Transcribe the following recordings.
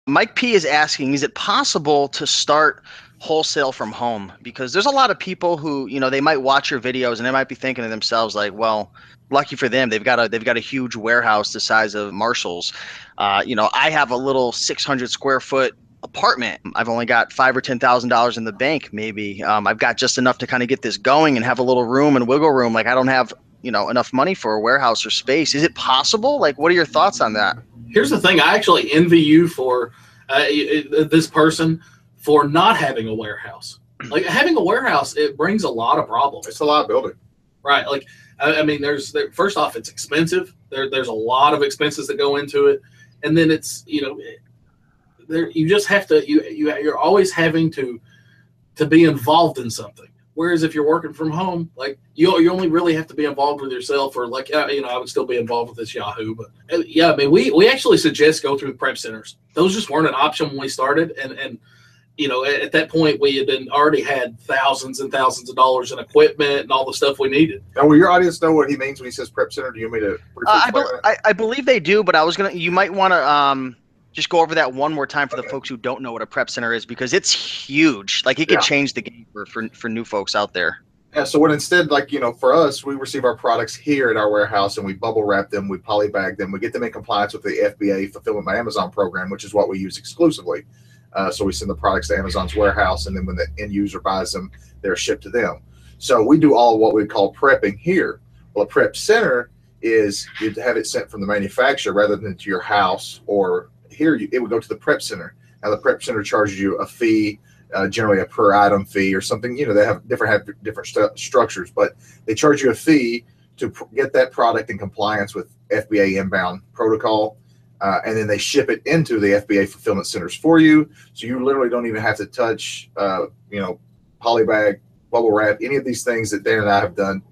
Mike P is asking, is it possible to start wholesale from home? Because there's a lot of people who, they might watch your videos and they might be thinking to themselves like, well, lucky for them, they've got a huge warehouse the size of Marshall's. I have a little 600 square foot apartment. I've only got $5,000 or $10,000 in the bank, maybe. I've got just enough to kind of get this going and have a little room and wiggle room. Like I don't have, enough money for a warehouse or space. Is it possible? Like, what are your thoughts on that? Here's the thing. I actually envy you for this person for not having a warehouse. Like having a warehouse, it brings a lot of problems. It's a liability. Right. Like, I mean, first off, it's expensive. There's a lot of expenses that go into it. And then it's, you just have to, you're always having to be involved in something. Whereas if you're working from home, like you only really have to be involved with yourself, or like, I would still be involved with this Yahoo. But yeah, I mean, we actually suggest go through prep centers. Those just weren't an option when we started. And at that point we had already had thousands and thousands of dollars in equipment and all the stuff we needed. Now, will your audience know what he means when he says prep center? Do you want me to I believe they do, but you might want to, just go over that one more time for the folks who don't know what a prep center is, because it's huge. Like it could change the game for new folks out there. Yeah. So what instead, like, for us, we receive our products here at our warehouse and we bubble wrap them, we polybag them, we get them in compliance with the FBA Fulfillment by Amazon program, which is what we use exclusively. So we send the products to Amazon's warehouse, and then when the end user buys them, they're shipped to them. So we do all what we call prepping here. Well, a prep center is you have it sent from the manufacturer rather than to your house, or here it would go to the prep center. Now the prep center charges you a fee, generally a per item fee or something. They have different structures, but they charge you a fee to get that product in compliance with FBA inbound protocol, and then they ship it into the FBA fulfillment centers for you. So you literally don't even have to touch, polybag, bubble wrap, any of these things that Dan and I have done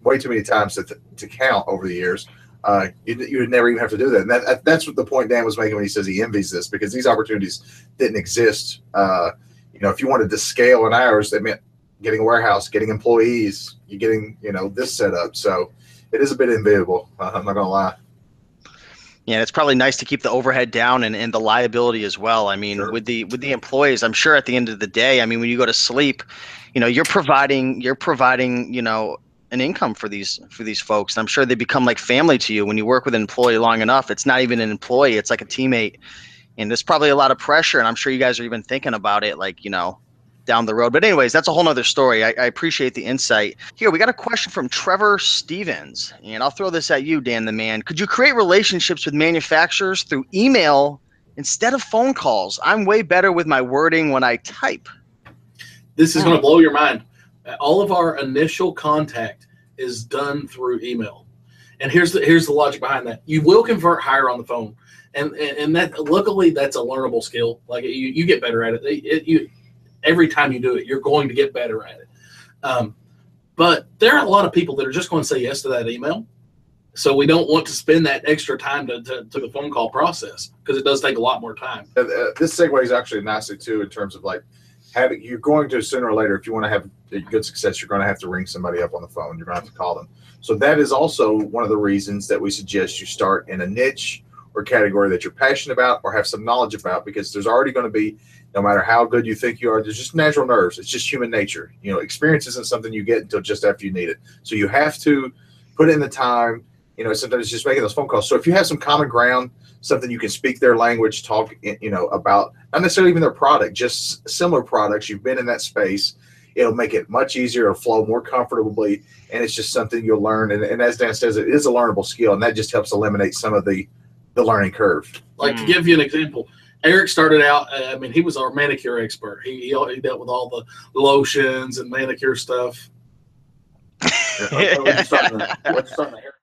way too many times to count over the years. You would never even have to do that. And that's what the point Dan was making when he says he envies this, because these opportunities didn't exist. If you wanted to scale in hours, that meant getting a warehouse, getting employees, you getting, this set up. So it is a bit enviable. I'm not going to lie. Yeah, it's probably nice to keep the overhead down and the liability as well. I mean, with the employees, I'm sure at the end of the day, I mean, when you go to sleep, you're providing, an income for these folks. And I'm sure they become like family to you when you work with an employee long enough. It's not even an employee, it's like a teammate. And there's probably a lot of pressure, and I'm sure you guys are even thinking about it, like, down the road. But anyways, that's a whole nother story. I appreciate the insight. Here, we got a question from Trevor Stevens, and I'll throw this at you, Dan the Man. Could you create relationships with manufacturers through email instead of phone calls? I'm way better with my wording when I type. This is going to blow your mind. All of our initial contact is done through email. And here's the logic behind that. You will convert higher on the phone. And that, luckily, that's a learnable skill. Like you get better at it. Every time you do it, you're going to get better at it. But there are a lot of people that are just going to say yes to that email. So we don't want to spend that extra time to the phone call process, because it does take a lot more time. This segues actually nicely too, in terms of like you're going to, sooner or later, if you want to have good success, you're going to have to ring somebody up on the phone. You're going to have to call them. So that is also one of the reasons that we suggest you start in a niche or category that you're passionate about or have some knowledge about, because there's already going to be, no matter how good you think you are, there's just natural nerves. It's just human nature. Experience isn't something you get until just after you need it. So you have to put in the time. Sometimes it's just making those phone calls. So if you have some common ground, something you can speak their language, talk, about, not necessarily even their product, just similar products, you've been in that space, it'll make it much easier to flow more comfortably. And it's just something you'll learn. And as Dan says, it is a learnable skill, and that just helps eliminate some of the learning curve. Like, to give you an example, Eric started out, he was our manicure expert. He dealt with all the lotions and manicure stuff. What's starting the hair?